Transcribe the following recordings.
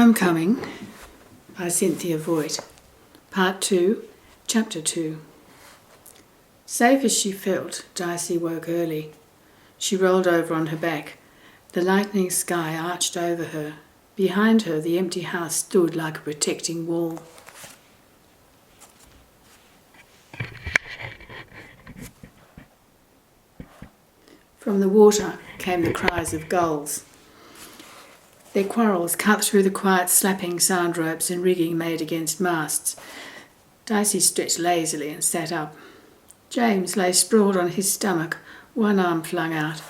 Homecoming by Cynthia Voigt. Part 2, Chapter 2. Safe as she felt, Dicey woke early. She rolled over on her back. The lightening sky arched over her. Behind her, the empty house stood like a protecting wall. From the water came the cries of gulls. Their quarrels cut through the quiet slapping sound ropes and rigging made against masts. Dicey stretched lazily and sat up. James lay sprawled on his stomach, one arm flung out.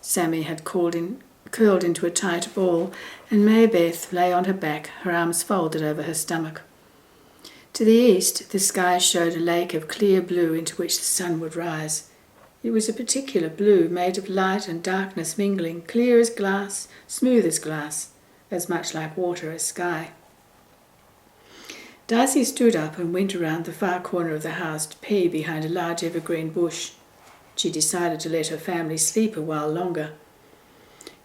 Sammy had curled into a tight ball, and Maybeth lay on her back, her arms folded over her stomach. To the east, the sky showed a lake of clear blue into which the sun would rise. It was a particular blue, made of light and darkness mingling, clear as glass, smooth as glass, as much like water as sky. Dicey stood up and went around the far corner of the house to pee behind a large evergreen bush. She decided to let her family sleep a while longer.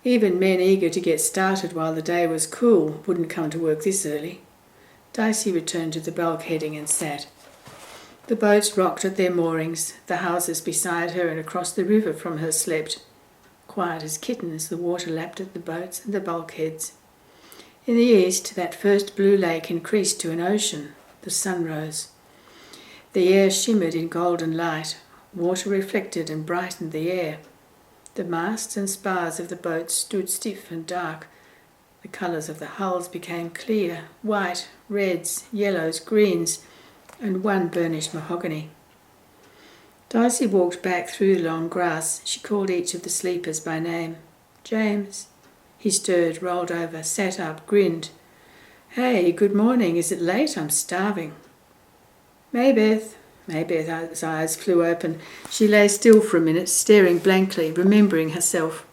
Even men eager to get started while the day was cool wouldn't come to work this early. Dicey returned to the bulkheading and sat. The boats rocked at their moorings. The houses beside her and across the river from her slept. Quiet as kittens, the water lapped at the boats and the bulkheads. In the east, that first blue lake increased to an ocean. The sun rose. The air shimmered in golden light. Water reflected and brightened the air. The masts and spars of the boats stood stiff and dark. The colours of the hulls became clear, white, reds, yellows, greens, and one burnished mahogany. Dicey walked back through the long grass. She called each of the sleepers by name. James. He stirred, rolled over, sat up, grinned. Hey, good morning. Is it late? I'm starving. Maybeth. Maybeth's eyes flew open. She lay still for a minute, staring blankly, remembering herself.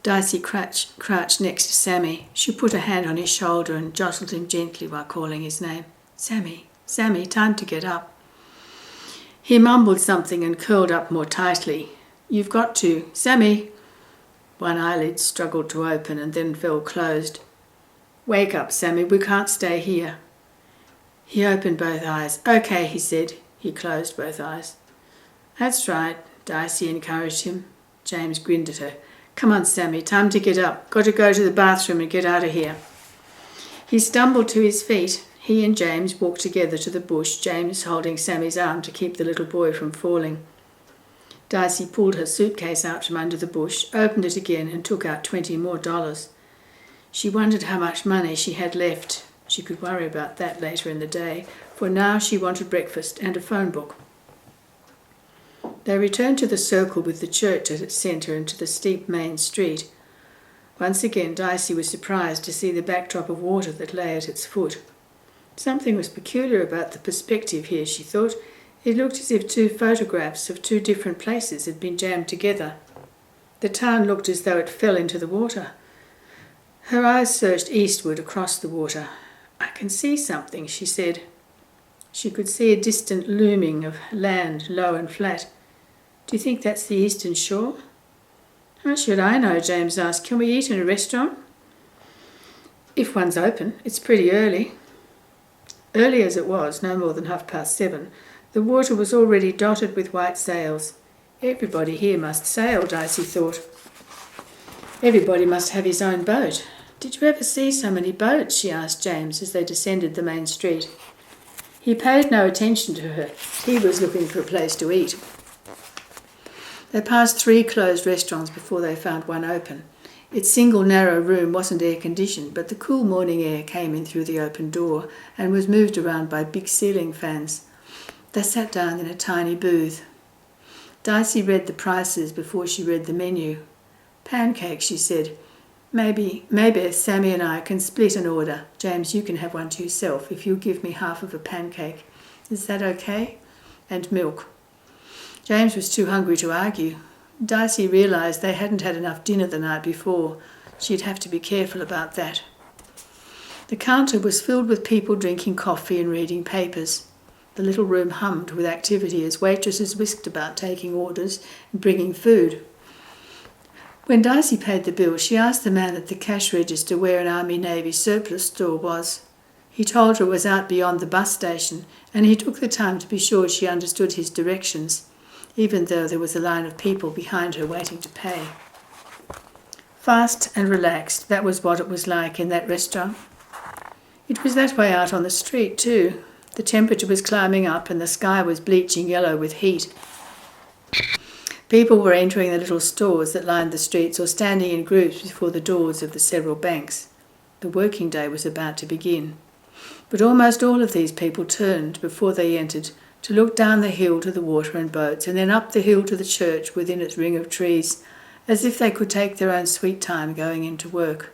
Dicey crouched next to Sammy. She put a hand on his shoulder and jostled him gently while calling his name. Sammy, Sammy, time to get up. He mumbled something and curled up more tightly. You've got to. Sammy. One eyelid struggled to open and then fell closed. Wake up, Sammy, we can't stay here. He opened both eyes. Okay, he said. He closed both eyes. That's right, Dicey encouraged him. James grinned at her. Come on, Sammy, time to get up. Got to go to the bathroom and get out of here. He stumbled to his feet. He and James walked together to the bush, James holding Sammy's arm to keep the little boy from falling. Dicey pulled her suitcase out from under the bush, opened it again and took out $20 more. She wondered how much money she had left. She could worry about that later in the day, for now she wanted breakfast and a phone book. They returned to the circle with the church at its centre and to the steep main street. Once again Dicey was surprised to see the backdrop of water that lay at its foot. Something was peculiar about the perspective here, she thought. It looked as if two photographs of two different places had been jammed together. The town looked as though it fell into the water. Her eyes searched eastward across the water. I can see something, she said. She could see a distant looming of land, low and flat. Do you think that's the eastern shore? How should I know? James asked. Can we eat in a restaurant? If one's open. It's pretty early. Early as it was, no more than 7:30, the water was already dotted with white sails. Everybody here must sail, Dicey thought. Everybody must have his own boat. Did you ever see so many boats? She asked James as they descended the main street. He paid no attention to her. He was looking for a place to eat. They passed 3 closed restaurants before they found one open. Its single narrow room wasn't air-conditioned, but the cool morning air came in through the open door and was moved around by big ceiling fans. They sat down in a tiny booth. Dicey read the prices before she read the menu. Pancakes, she said. Maybe Sammy and I can split an order. James, you can have one to yourself if you'll give me half of a pancake. Is that okay? And milk. James was too hungry to argue. Dicey realised they hadn't had enough dinner the night before. She'd have to be careful about that. The counter was filled with people drinking coffee and reading papers. The little room hummed with activity as waitresses whisked about taking orders and bringing food. When Darcy paid the bill, she asked the man at the cash register where an Army-Navy surplus store was. He told her it was out beyond the bus station, and he took the time to be sure she understood his directions, even though there was a line of people behind her waiting to pay. Fast and relaxed, that was what it was like in that restaurant. It was that way out on the street too. The temperature was climbing up and the sky was bleaching yellow with heat. People were entering the little stores that lined the streets or standing in groups before the doors of the several banks. The working day was about to begin. But almost all of these people turned before they entered to look down the hill to the water and boats, and then up the hill to the church within its ring of trees, as if they could take their own sweet time going into work.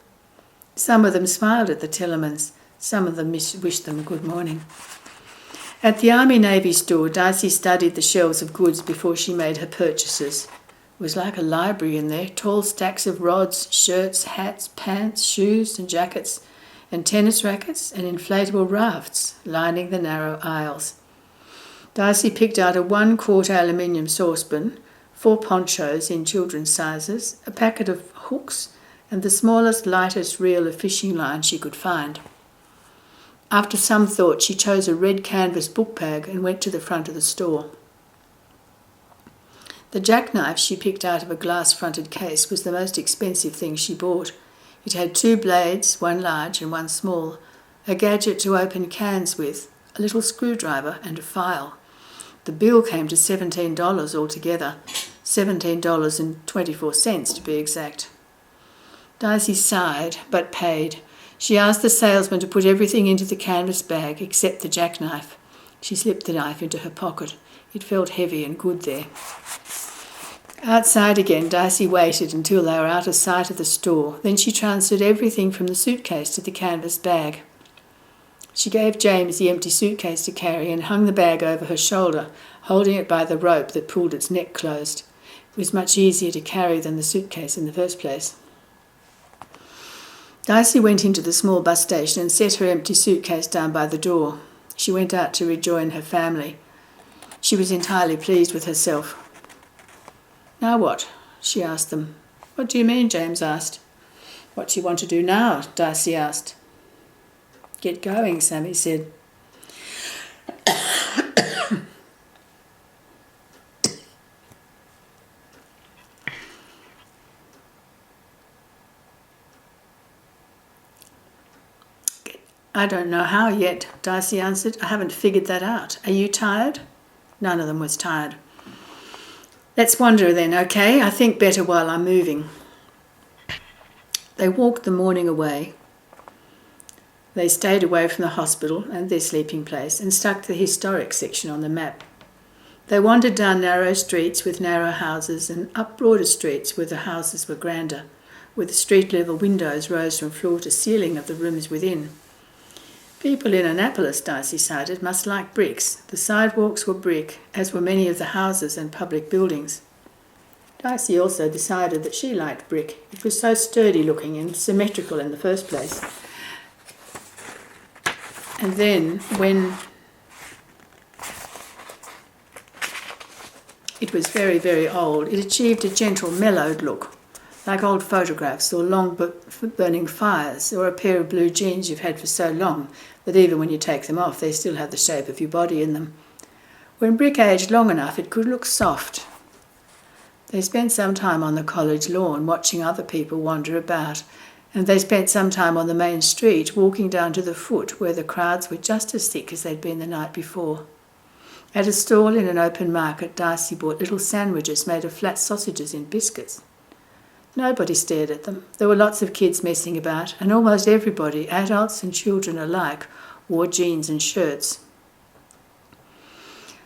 Some of them smiled at the Tillermans, some of them wished them good morning. At the Army-Navy store, Darcy studied the shelves of goods before she made her purchases. It was like a library in there, tall stacks of rods, shirts, hats, pants, shoes and jackets, and tennis rackets and inflatable rafts lining the narrow aisles. Darcy picked out a 1-quart aluminium saucepan, 4 ponchos in children's sizes, a packet of hooks, and the smallest, lightest reel of fishing line she could find. After some thought, she chose a red canvas book bag and went to the front of the store. The jackknife she picked out of a glass-fronted case was the most expensive thing she bought. It had 2 blades, one large and one small, a gadget to open cans with, a little screwdriver and a file. The bill came to $17 altogether, $17.24 to be exact. Darcy sighed, but paid. She asked the salesman to put everything into the canvas bag except the jackknife. She slipped the knife into her pocket. It felt heavy and good there. Outside again, Darcy waited until they were out of sight of the store. Then she transferred everything from the suitcase to the canvas bag. She gave James the empty suitcase to carry and hung the bag over her shoulder, holding it by the rope that pulled its neck closed. It was much easier to carry than the suitcase in the first place. Darcy went into the small bus station and set her empty suitcase down by the door. She went out to rejoin her family. She was entirely pleased with herself. "Now what?" she asked them. "What do you mean?" James asked. "What do you want to do now?" Darcy asked. "Get going," Sammy said. "I don't know how yet," Darcy answered. "I haven't figured that out. Are you tired?" None of them was tired. "Let's wander then, okay? I think better while I'm moving." They walked the morning away. They stayed away from the hospital and their sleeping place and stuck to the historic section on the map. They wandered down narrow streets with narrow houses and up broader streets where the houses were grander, where the street-level windows rose from floor to ceiling of the rooms within. People in Annapolis, Darcy cited, must like bricks. The sidewalks were brick, as were many of the houses and public buildings. Darcy also decided that she liked brick. It was so sturdy-looking and symmetrical in the first place. And then, when it was very, very old, it achieved a gentle, mellowed look, like old photographs or long burning fires or a pair of blue jeans you've had for so long that even when you take them off they still have the shape of your body in them. When brick aged long enough it could look soft. They spent some time on the college lawn watching other people wander about, and they spent some time on the main street walking down to the foot where the crowds were just as thick as they'd been the night before. At a stall in an open market, Darcy bought little sandwiches made of flat sausages in biscuits. Nobody stared at them. There were lots of kids messing about, and almost everybody, adults and children alike, wore jeans and shirts.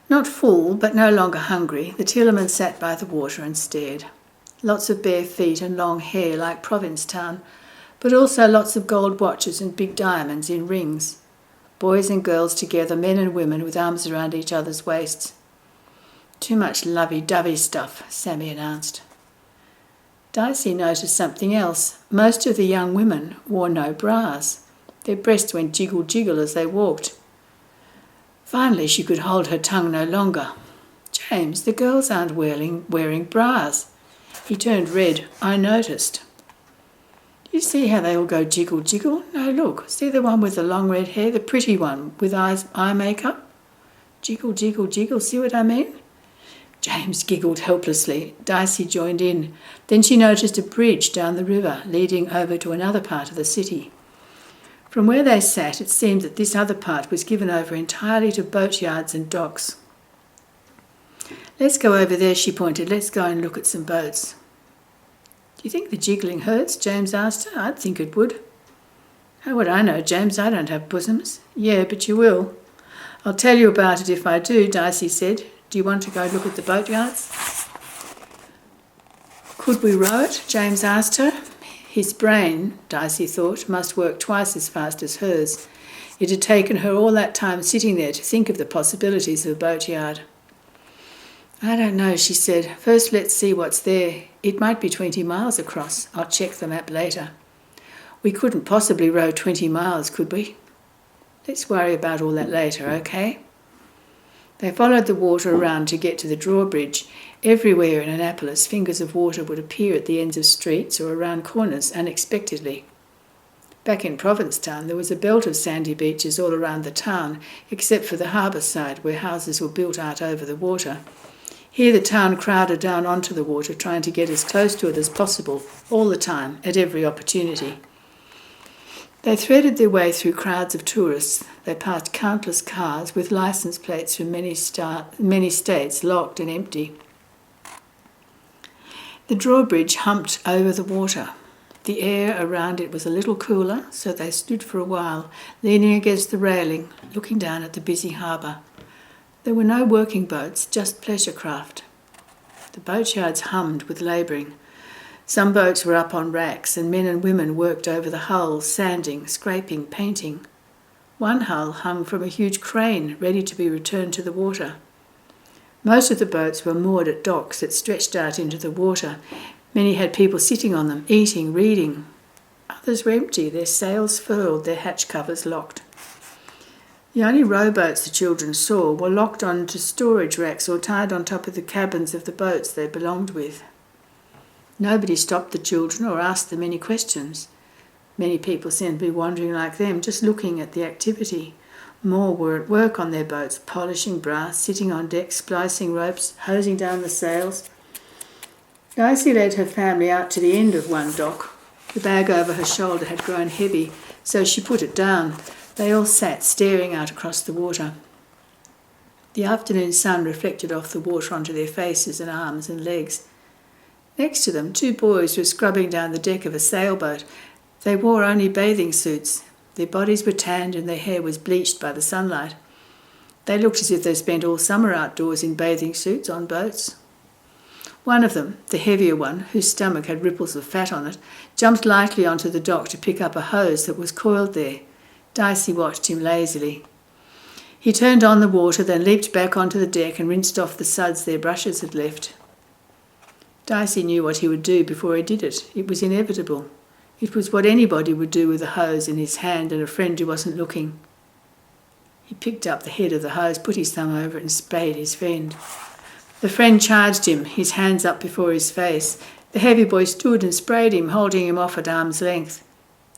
Not full, but no longer hungry, the Tillermans sat by the water and stared. Lots of bare feet and long hair like Provincetown, but also lots of gold watches and big diamonds in rings. Boys and girls together, men and women with arms around each other's waists. "Too much lovey-dovey stuff," Sammy announced. Darcy noticed something else. Most of the young women wore no bras. Their breasts went jiggle-jiggle as they walked. Finally, she could hold her tongue no longer. "James, the girls aren't wearing bras." He turned red. I noticed. You see how they all go jiggle, jiggle? No, look. See the one with the long red hair, the pretty one with eye makeup? Jiggle, jiggle, jiggle. See what I mean? James giggled helplessly. Dicey joined in. Then she noticed a bridge down the river leading over to another part of the city. From where they sat, it seemed that this other part was given over entirely to boatyards and docks. Let's go over there, she pointed. Let's go and look at some boats. Do you think the jiggling hurts? James asked her. I'd think it would. How would I know, James? I don't have bosoms. Yeah, but you will. I'll tell you about it if I do, Dicey said. Do you want to go look at the boatyards? Could we row it? James asked her. His brain, Dicey thought, must work twice as fast as hers. It had taken her all that time sitting there to think of the possibilities of a boatyard. I don't know, she said. First let's see what's there. It might be 20 miles across. I'll check the map later. We couldn't possibly row 20 miles, could we? Let's worry about all that later, okay? They followed the water around to get to the drawbridge. Everywhere in Annapolis, fingers of water would appear at the ends of streets or around corners unexpectedly. Back in Provincetown, there was a belt of sandy beaches all around the town, except for the harbour side, where houses were built out over the water. Here the town crowded down onto the water, trying to get as close to it as possible, all the time, at every opportunity. They threaded their way through crowds of tourists. They passed countless cars with licence plates from many states, locked and empty. The drawbridge humped over the water. The air around it was a little cooler, so they stood for a while, leaning against the railing, looking down at the busy harbour. There were no working boats, just pleasure craft. The boatyards hummed with labouring. Some boats were up on racks, and men and women worked over the hulls, sanding, scraping, painting. One hull hung from a huge crane, ready to be returned to the water. Most of the boats were moored at docks that stretched out into the water. Many had people sitting on them, eating, reading. Others were empty, their sails furled, their hatch covers locked. The only rowboats the children saw were locked onto storage racks or tied on top of the cabins of the boats they belonged with. Nobody stopped the children or asked them any questions. Many people seemed to be wandering like them, just looking at the activity. More were at work on their boats, polishing brass, sitting on deck, splicing ropes, hosing down the sails. Dicey led her family out to the end of one dock. The bag over her shoulder had grown heavy, so she put it down. They all sat staring out across the water. The afternoon sun reflected off the water onto their faces and arms and legs. Next to them, 2 boys were scrubbing down the deck of a sailboat. They wore only bathing suits. Their bodies were tanned and their hair was bleached by the sunlight. They looked as if they spent all summer outdoors in bathing suits on boats. One of them, the heavier one, whose stomach had ripples of fat on it, jumped lightly onto the dock to pick up a hose that was coiled there. Dicey watched him lazily. He turned on the water, then leaped back onto the deck and rinsed off the suds their brushes had left. Dicey knew what he would do before he did it. It was inevitable. It was what anybody would do with a hose in his hand and a friend who wasn't looking. He picked up the head of the hose, put his thumb over it and sprayed his friend. The friend charged him, his hands up before his face. The heavy boy stood and sprayed him, holding him off at arm's length.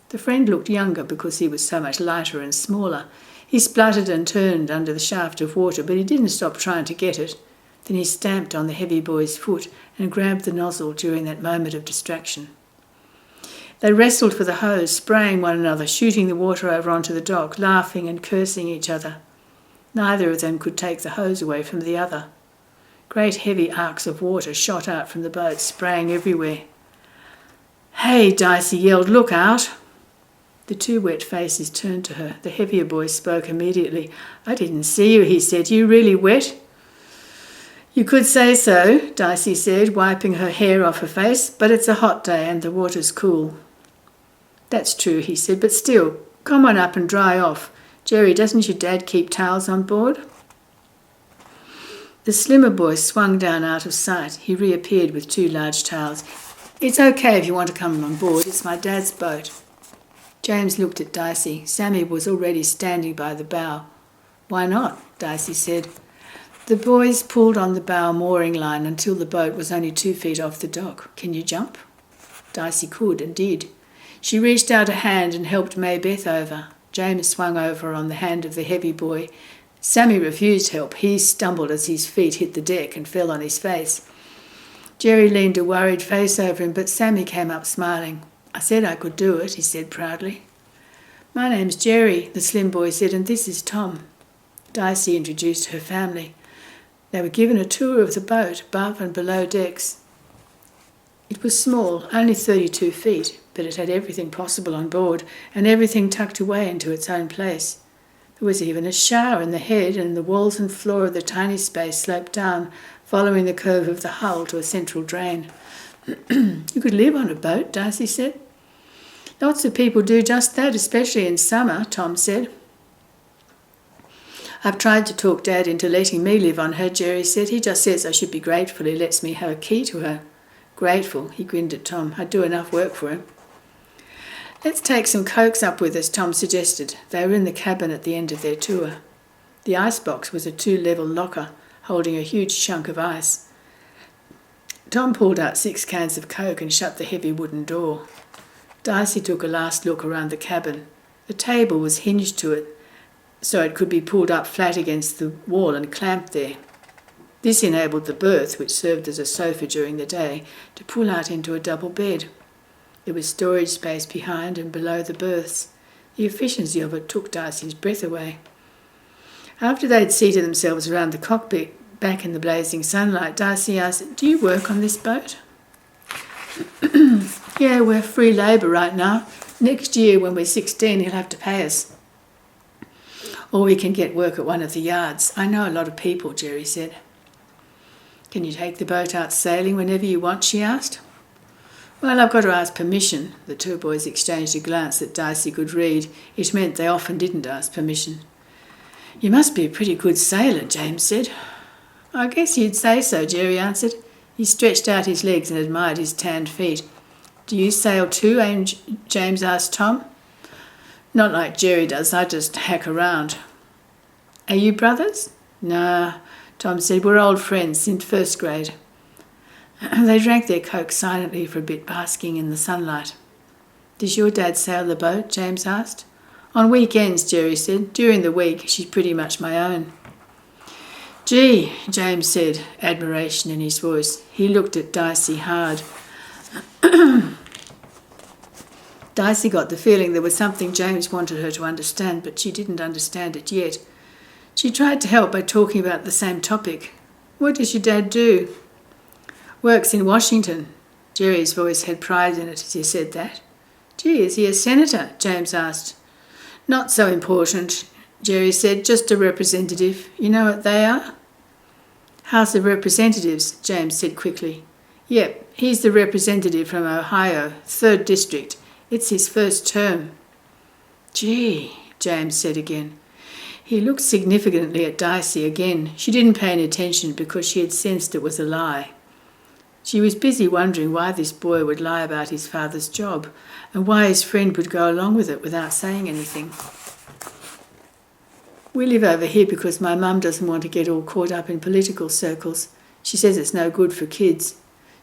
The friend looked younger because he was so much lighter and smaller. He spluttered and turned under the shaft of water, but he didn't stop trying to get it. Then he stamped on the heavy boy's foot and grabbed the nozzle during that moment of distraction. They wrestled for the hose, spraying one another, shooting the water over onto the dock, laughing and cursing each other. Neither of them could take the hose away from the other. Great heavy arcs of water shot out from the boat, spraying everywhere. "Hey," Dicey yelled, "look out!" The 2 wet faces turned to her. The heavier boy spoke immediately. "I didn't see you," he said. "You really wet?" "You could say so," Dicey said, wiping her hair off her face, "but it's a hot day and the water's cool." "That's true," he said, "but still, come on up and dry off. Jerry, doesn't your dad keep towels on board?" The slimmer boy swung down out of sight. He reappeared with 2 large towels. "It's okay if you want to come on board. It's my dad's boat." James looked at Dicey. Sammy was already standing by the bow. "Why not?" Dicey said. The boys pulled on the bow mooring line until the boat was only 2 feet off the dock. Can you jump? Dicey could and did. She reached out a hand and helped Maybeth over. James swung over on the hand of the heavy boy. Sammy refused help. He stumbled as his feet hit the deck and fell on his face. Jerry leaned a worried face over him, but Sammy came up smiling. I said I could do it, he said proudly. My name's Jerry, the slim boy said, and this is Tom. Dicey introduced her family. They were given a tour of the boat, above and below decks. It was small, only 32 feet, but it had everything possible on board, and everything tucked away into its own place. There was even a shower in the head, and the walls and floor of the tiny space sloped down, following the curve of the hull to a central drain. You could live on a boat, Dicey said. Lots of people do just that, especially in summer, Tom said. I've tried to talk Dad into letting me live on her, Jerry said. He just says I should be grateful he lets me have a key to her. Grateful, he grinned at Tom. I'd do enough work for him. Let's take some cokes up with us, Tom suggested. They were in the cabin at the end of their tour. The icebox was a 2-level locker holding a huge chunk of ice. Tom pulled out 6 cans of Coke and shut the heavy wooden door. Dicey took a last look around the cabin. The table was hinged to it, so it could be pulled up flat against the wall and clamped there. This enabled the berth, which served as a sofa during the day, to pull out into a double bed. There was storage space behind and below the berths. The efficiency of it took Dicey's breath away. After they'd seated themselves around the cockpit, back in the blazing sunlight, Dicey asked, Do you work on this boat? Yeah, we're free labour right now. Next year, when we're 16, he'll have to pay us. Or we can get work at one of the yards. I know a lot of people, Jerry said. Can you take the boat out sailing whenever you want, she asked. Well, I've got to ask permission. The 2 boys exchanged a glance that Dicey could read. It meant they often didn't ask permission. You must be a pretty good sailor, James said. I guess you'd say so, Jerry answered. He stretched out his legs and admired his tanned feet. Do you sail too, James asked Tom. Not like Jerry does, I just hack around. Are you brothers? Nah, Tom said. We're old friends since 1st grade. They drank their Coke silently for a bit, basking in the sunlight. Does your dad sail the boat? James asked. On weekends, Jerry said. During the week, she's pretty much my own. Gee, James said, admiration in his voice. He looked at Dicey hard. Dicey got the feeling there was something James wanted her to understand, but she didn't understand it yet. She tried to help by talking about the same topic. What does your dad do? Works in Washington. Jerry's voice had pride in it as he said that. Gee, is he a senator? James asked. Not so important, Jerry said, just a representative. You know what they are? House of Representatives, James said quickly. Yep, he's the representative from Ohio, 3rd District. It's his first term. Gee, James said again. He looked significantly at Dicey again. She didn't pay any attention because she had sensed it was a lie. She was busy wondering why this boy would lie about his father's job and why his friend would go along with it without saying anything. We live over here because my mum doesn't want to get all caught up in political circles. She says it's no good for kids.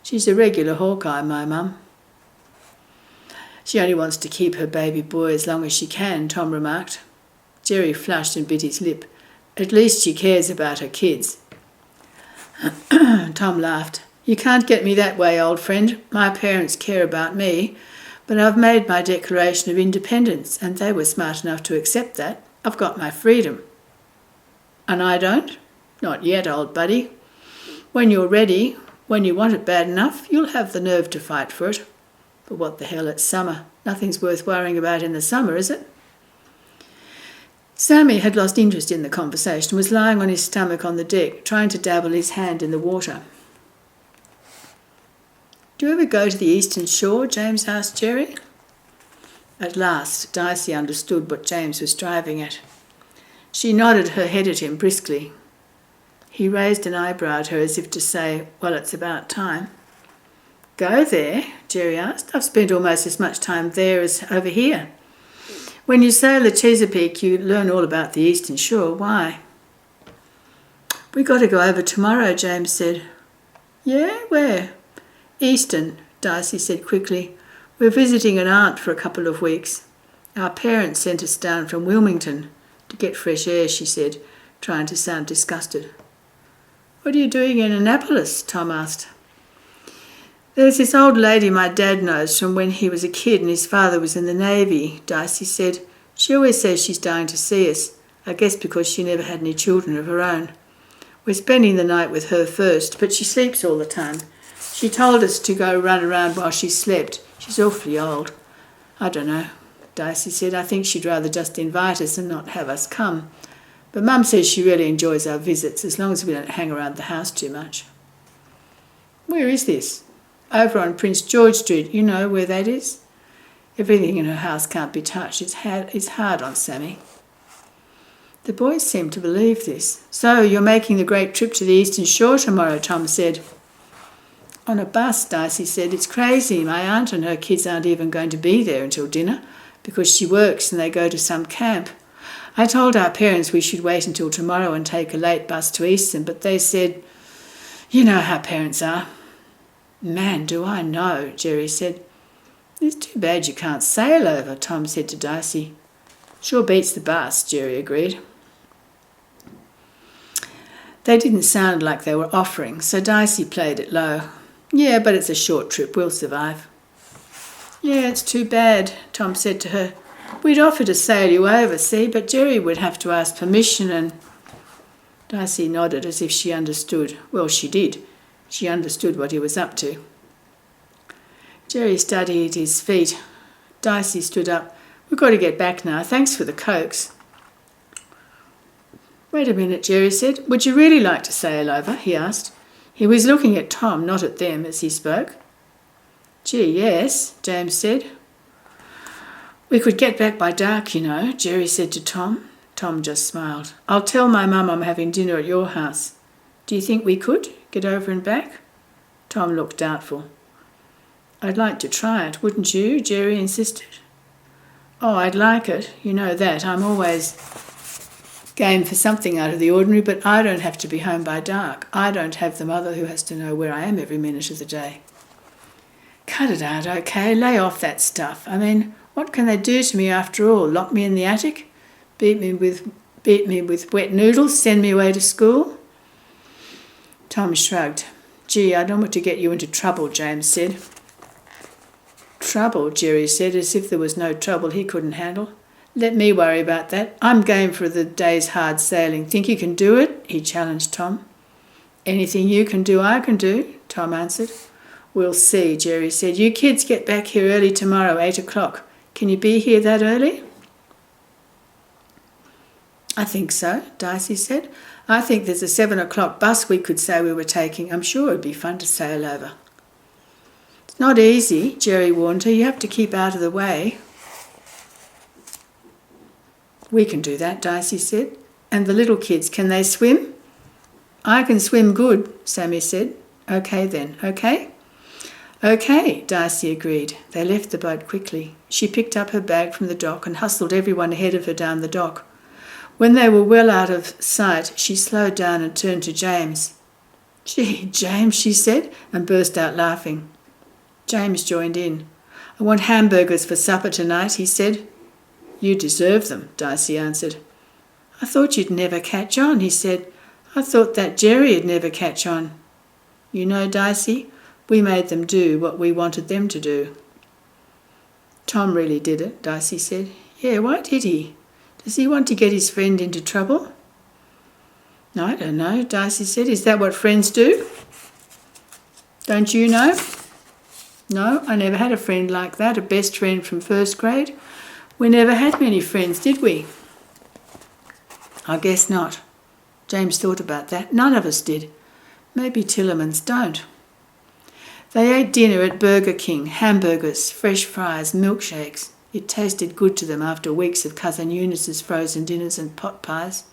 She's a regular Hawkeye, my mum. She only wants to keep her baby boy as long as she can, Tom remarked. Jerry flushed and bit his lip. At least she cares about her kids. Tom laughed. You can't get me that way, old friend. My parents care about me, but I've made my Declaration of Independence, and they were smart enough to accept that. I've got my freedom. And I don't? Not yet, old buddy. When you're ready, when you want it bad enough, you'll have the nerve to fight for it. But what the hell, it's summer. Nothing's worth worrying about in the summer, is it? Sammy had lost interest in the conversation and was lying on his stomach on the deck, trying to dabble his hand in the water. Do you ever go to the eastern shore? James asked Jerry. At last, Dicey understood what James was driving at. She nodded her head at him briskly. He raised an eyebrow at her as if to say, well, it's about time. Go there? Jerry asked. I've spent almost as much time there as over here. When you sail the Chesapeake, you learn all about the eastern shore. Why? "We got to go over tomorrow," James said. "Yeah? Where?" "Easton," Darcy said quickly. "We're visiting an aunt for a couple of weeks. Our parents sent us down from Wilmington to get fresh air," she said, trying to sound disgusted. "What are you doing in Annapolis?" Tom asked. "There's this old lady my dad knows from when he was a kid and his father was in the Navy," Darcy said. "She always says she's dying to see us, I guess because she never had any children of her own. We're spending the night with her first, but she sleeps all the time. She told us to go run around while she slept. She's awfully old." "I don't know," Darcy said. "I think she'd rather just invite us and not have us come. But Mum says she really enjoys our visits, as long as we don't hang around the house too much." "Where is this?" "Over on Prince George Street. You know where that is?" Everything in her house can't be touched. It's hard on Sammy. The boys seemed to believe this. "So you're making the great trip to the Eastern Shore tomorrow," Tom said. "On a bus," Darcy said. "It's crazy. My aunt and her kids aren't even going to be there until dinner because she works and they go to some camp. I told our parents we should wait until tomorrow and take a late bus to Easton, but they said, you know how parents are." "Man, do I know," Jerry said. "It's too bad you can't sail over," Tom said to Darcy. "Sure beats the bus," Jerry agreed. They didn't sound like they were offering, so Darcy played it low. "Yeah, but it's a short trip. We'll survive." "Yeah, it's too bad," Tom said to her. "We'd offer to sail you over, see, but Jerry would have to ask permission and—" Darcy nodded as if she understood. Well, she did. She understood what he was up to. Jerry studied his feet. Darcy stood up. "We've got to get back now. Thanks for the cokes." "Wait a minute," Jerry said. "Would you really like to sail over?" he asked. He was looking at Tom, not at them, as he spoke. "Gee, yes," James said. "We could get back by dark, you know," Jerry said to Tom. Tom just smiled. "I'll tell my mum I'm having dinner at your house. Do you think we could get over and back?" Tom looked doubtful. "I'd like to try it, wouldn't you?" Jerry insisted. "Oh, I'd like it. You know that. I'm always game for something out of the ordinary, but I don't have to be home by dark. I don't have the mother who has to know where I am every minute of the day." "Cut it out, okay? Lay off that stuff. I mean, what can they do to me after all? Lock me in the attic? Beat me with wet noodles? Send me away to school?" Tom shrugged. "Gee, I don't want to get you into trouble," James said. "Trouble," Jerry said, as if there was no trouble he couldn't handle. "Let me worry about that. I'm game for the day's hard sailing. Think you can do it?" he challenged Tom. "Anything you can do, I can do," Tom answered. "We'll see," Jerry said. "You kids get back here early tomorrow, 8 o'clock. Can you be here that early?" "I think so," Darcy said. "I think there's a 7 o'clock bus we could say we were taking. I'm sure it'd be fun to sail over." "It's not easy," Jerry warned her. "You have to keep out of the way." "We can do that," Darcy said. "And the little kids, can they swim?" "I can swim good," Sammy said. "Okay then, okay?" "Okay," Darcy agreed. They left the boat quickly. She picked up her bag from the dock and hustled everyone ahead of her down the dock. When they were well out of sight, she slowed down and turned to James. "Gee, James," she said, and burst out laughing. James joined in. "I want hamburgers for supper tonight," he said. "You deserve them," Darcy answered. "I thought you'd never catch on," he said. "I thought that Jerry'd never catch on." "You know, Darcy, we made them do what we wanted them to do." "Tom really did it," Darcy said. "Yeah, why did he? Does he want to get his friend into trouble?" "No, I don't know," Darcy said. "Is that what friends do?" "Don't you know?" "No, I never had a friend like that, a best friend from first grade. We never had many friends, did we?" "I guess not." James thought about that. "None of us did. Maybe Tillermans don't." They ate dinner at Burger King, hamburgers, fresh fries, milkshakes. It tasted good to them after weeks of Cousin Eunice's frozen dinners and pot pies.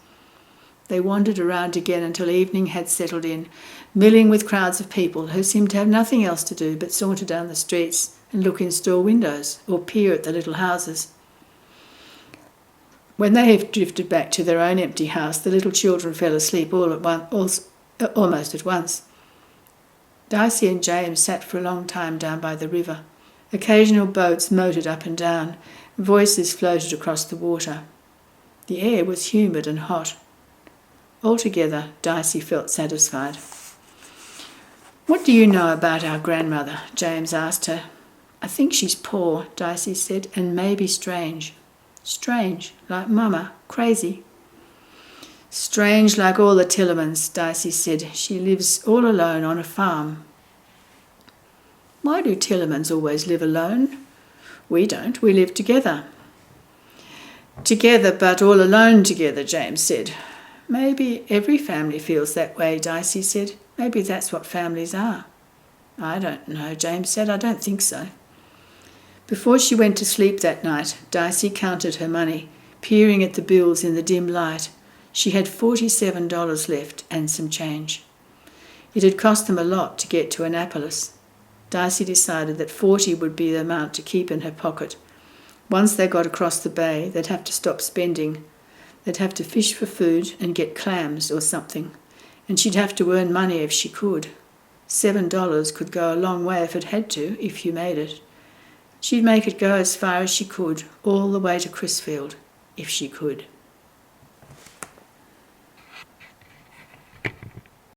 They wandered around again until evening had settled in, milling with crowds of people who seemed to have nothing else to do but saunter down the streets and look in store windows or peer at the little houses. When they had drifted back to their own empty house, the little children fell asleep almost at once. Darcy and James sat for a long time down by the river. Occasional boats motored up and down. Voices floated across the water. The air was humid and hot. Altogether, Darcy felt satisfied. "What do you know about our grandmother?" James asked her. "I think she's poor," Darcy said, "and maybe strange." "Strange, like Mama, crazy." "Strange like all the Tillermans," Darcy said. "She lives all alone on a farm." "Why do Tillermans always live alone?" "We don't, we live together." "Together but all alone together," James said. "Maybe every family feels that way," Darcy said. "Maybe that's what families are." "I don't know," James said. "I don't think so." Before she went to sleep that night, Darcy counted her money, peering at the bills in the dim light. She had $47 left and some change. It had cost them a lot to get to Annapolis. Darcy decided that 40 would be the amount to keep in her pocket. Once they got across the bay, they'd have to stop spending. They'd have to fish for food and get clams or something, and she'd have to earn money if she could. $7 could go a long way if it had to, if you made it. She'd make it go as far as she could, all the way to Crisfield, if she could.